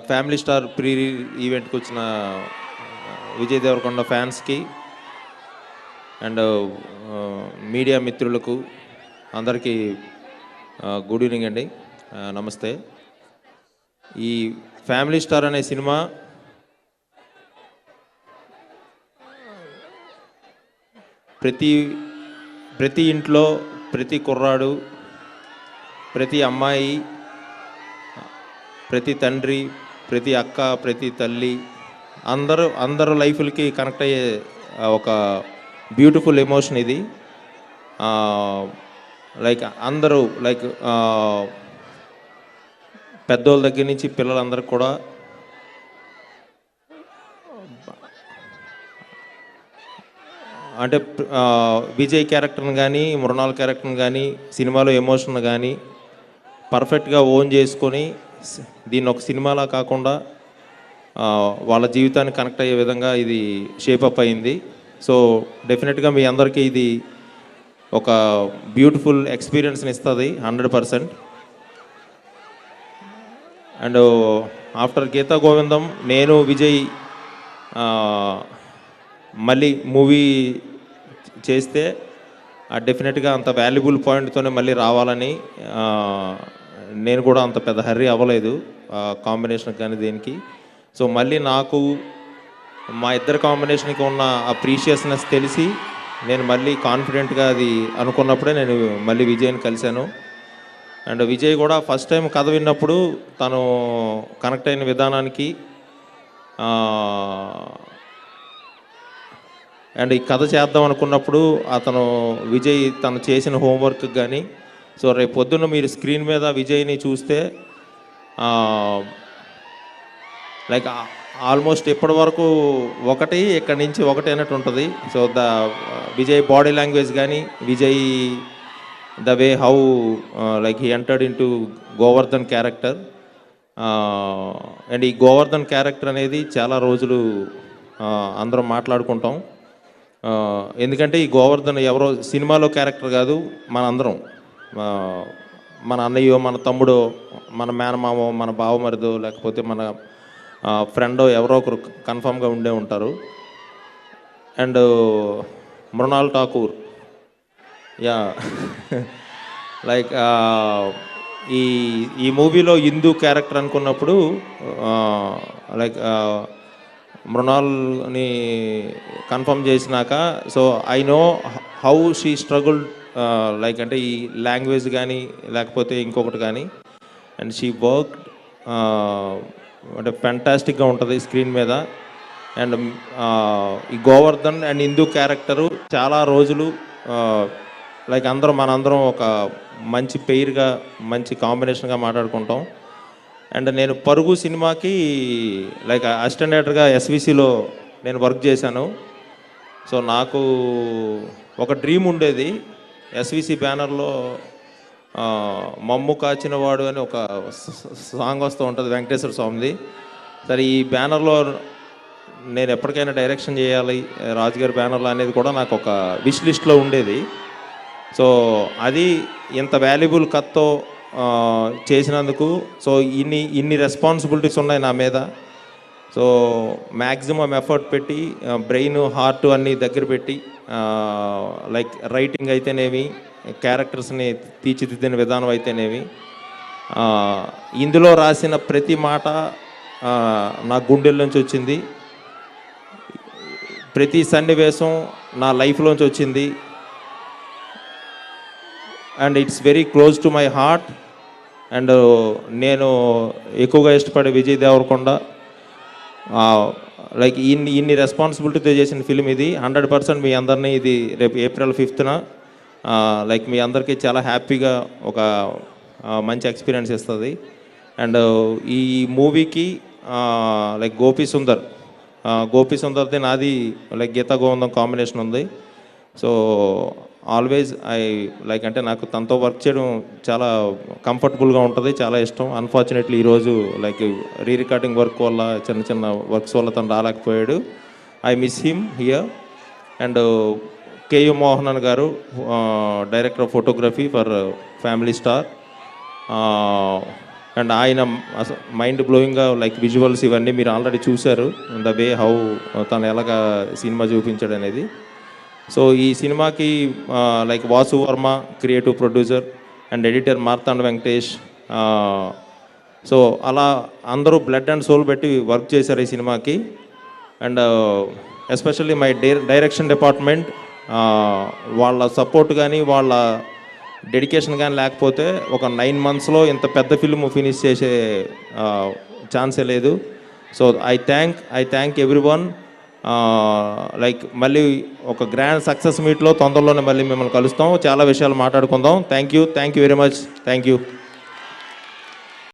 Family star pre ఈవెంట్కి వచ్చిన విజయ్ దేవరకొండ ఫ్యాన్స్కి అండ్ మీడియా మిత్రులకు అందరికీ గుడ్ ఈవినింగ్ అండి, నమస్తే. ఈ ఫ్యామిలీ స్టార్ అనే సినిమా ప్రతి ఇంట్లో ప్రతి కుర్రాడు, ప్రతి అమ్మాయి, ప్రతి తండ్రి, ప్రతి అక్క, ప్రతి తల్లి, అందరూ లైఫ్లకి కనెక్ట్ అయ్యే ఒక బ్యూటిఫుల్ ఎమోషన్ ఇది. అందరూ పెద్దోళ్ళ దగ్గర నుంచి పిల్లలందరూ కూడా అంటే విజయ్ క్యారెక్టర్ని కానీ మృణాల్ క్యారెక్టర్ని కానీ సినిమాలో ఎమోషన్ కానీ పర్ఫెక్ట్గా ఓన్ చేసుకొని దీన్ని ఒక సినిమాలా కాకుండా వాళ్ళ జీవితాన్ని కనెక్ట్ అయ్యే విధంగా ఇది షేపప్ అయింది. సో డెఫినెట్గా మీ అందరికీ ఇది ఒక బ్యూటిఫుల్ ఎక్స్పీరియన్స్ని ఇస్తుంది 100%. అండ్ ఆఫ్టర్ గీతా గోవిందం నేను విజయ్ మళ్ళీ మూవీ చేస్తే డెఫినెట్గా అంత వాల్యుబుల్ పాయింట్తోనే మళ్ళీ రావాలని నేను కూడా అంత పెద్ద హర్రీ అవ్వలేదు కాంబినేషన్ కానీ దేనికి. సో మళ్ళీ నాకు మా ఇద్దరు కాంబినేషన్కి ఉన్న ఆ ప్రీషియస్నెస్ తెలిసి నేను మళ్ళీ కాన్ఫిడెంట్గా అది అనుకున్నప్పుడే నేను మళ్ళీ విజయ్ని కలిశాను. అండ్ విజయ్ కూడా ఫస్ట్ టైం కథ విన్నప్పుడు తను కనెక్ట్ అయిన విధానానికి అండ్ ఈ కథ చేద్దాం అనుకున్నప్పుడు విజయ్ తను చేసిన హోంవర్క్ కానీ, సో రేపు పొద్దున్న మీరు స్క్రీన్ మీద విజయ్ని చూస్తే ఆల్మోస్ట్ ఇప్పటి వరకు ఇక్కడి నుంచి ఒకటి అన్నట్టు ఉంటుంది. సో విజయ్ బాడీ లాంగ్వేజ్ కానీ, Vijay the way how he entered in to Govardhan character. And ఈ గోవర్ధన్ క్యారెక్టర్ అనేది చాలా రోజులు అందరం మాట్లాడుకుంటాం. ఎందుకంటే ఈ గోవర్ధన్ ఎవరో సినిమాలో క్యారెక్టర్ కాదు, మనందరం మన అన్నయ్యో, మన తమ్ముడో, మన మేనమామో, మన బావమరిదో, లేకపోతే మన ఫ్రెండో ఎవరో ఒకరు కన్ఫామ్గా ఉండే ఉంటారు. అండ్ మృణాల్ ఠాకూర్ ఈ మూవీలో హిందూ క్యారెక్టర్ అనుకున్నప్పుడు మృణాల్ని కన్ఫర్మ్ చేసినాక, so I know how she struggle అంటే ఈ లాంగ్వేజ్ కానీ లేకపోతే ఇంకొకటి కానీ. అండ్ షీ వర్క్ అంటే ఫెంటాస్టిక్గా ఉంటుంది స్క్రీన్ మీద. అండ్ ఈ గోవర్ధన్ అండ్ హిందూ క్యారెక్టరు చాలా రోజులు మనందరం ఒక మంచి పెయిర్గా, మంచి కాంబినేషన్గా మాట్లాడుకుంటాం. అండ్ నేను పరుగు సినిమాకి అసిస్టెంట్ డైరెక్టర్గా ఎస్విసిలో నేను వర్క్ చేశాను. సో నాకు ఒక డ్రీమ్ ఉండేది, ఎస్విసి బ్యానర్లో మమ్ము కాచినవాడు అని ఒక సాంగ్ వస్తూ ఉంటుంది వెంకటేశ్వర స్వామిది. సరే ఈ బ్యానర్లో నేను ఎప్పటికైనా డైరెక్షన్ చేయాలి రాజుగారి బ్యానర్లో అనేది కూడా నాకు ఒక విష్ లిస్ట్లో ఉండేది. సో అది ఇంత వాల్యుబుల్ కథతో చేసినందుకు సో ఇన్ని రెస్పాన్సిబిలిటీస్ ఉన్నాయి నా మీద. సో మ్యాక్సిమం ఎఫర్ట్ పెట్టి బ్రెయిన్, హార్ట్ అన్నీ దగ్గర పెట్టి రైటింగ్ అయితేనేమి, క్యారెక్టర్స్ని తీర్చిదిద్దిన విధానం అయితేనేమి, ఇందులో రాసిన ప్రతి మాట నా గుండెల నుంచి వచ్చింది, ప్రతి సన్నివేశం నా లైఫ్లోంచి వచ్చింది. And it's very close to my heart. And నేను ఎక్కువగా ఇష్టపడే విజయ్ దేవరకొండ ఇన్ని రెస్పాన్సిబిలిటీతో చేసిన ఫిల్మ్ ఇది. 100% మీ అందరినీ ఇది రేపు April 5th మీ అందరికీ చాలా హ్యాపీగా ఒక మంచి ఎక్స్పీరియన్స్ ఇస్తుంది. అండ్ ఈ మూవీకి గోపి సుందర్ది నాది గీతా గోవిందం కాంబినేషన్ ఉంది. సో ఆల్వేజ్ అంటే నాకు తనతో వర్క్ చేయడం చాలా కంఫర్టబుల్గా ఉంటుంది, చాలా ఇష్టం. అన్ఫార్చునేట్లీ ఈరోజు రీ రికార్డింగ్ వర్క్ వల్ల, చిన్న వర్క్స్ వల్ల తను రాలేకపోయాడు. I miss him here. And KU Mohanan గారు, director of photography for Family Star. And ఆయన మైండ్ బ్లోయింగ్గా లైక్ విజువల్స్ ఇవన్నీ మీరు ఆల్రెడీ చూశారు, ద వే హౌ తను ఎలాగా సినిమా చూపించాడు అనేది. సో ఈ సినిమాకి like Vasu Varma creative producer and editor Marthanda Venkatesh, so అలా అందరూ బ్లడ్ అండ్ సోల్ పెట్టి వర్క్ చేశారు ఈ సినిమాకి. And especially my direction department, వాళ్ళ సపోర్ట్ కానీ వాళ్ళ డెడికేషన్ కానీ లేకపోతే ఒక 9 monthsలో ఇంత పెద్ద ఫిల్మ్ ఫినిష్ చేసే ఛాన్సే లేదు. So I thank everyone. Like మళ్ళీ ఒక గ్రాండ్ సక్సెస్ మీట్లో తొందరలోనే మళ్ళీ మిమ్మల్ని కలుస్తాం, చాలా విషయాలు మాట్లాడుకుందాం. Thank you very much. Thank you.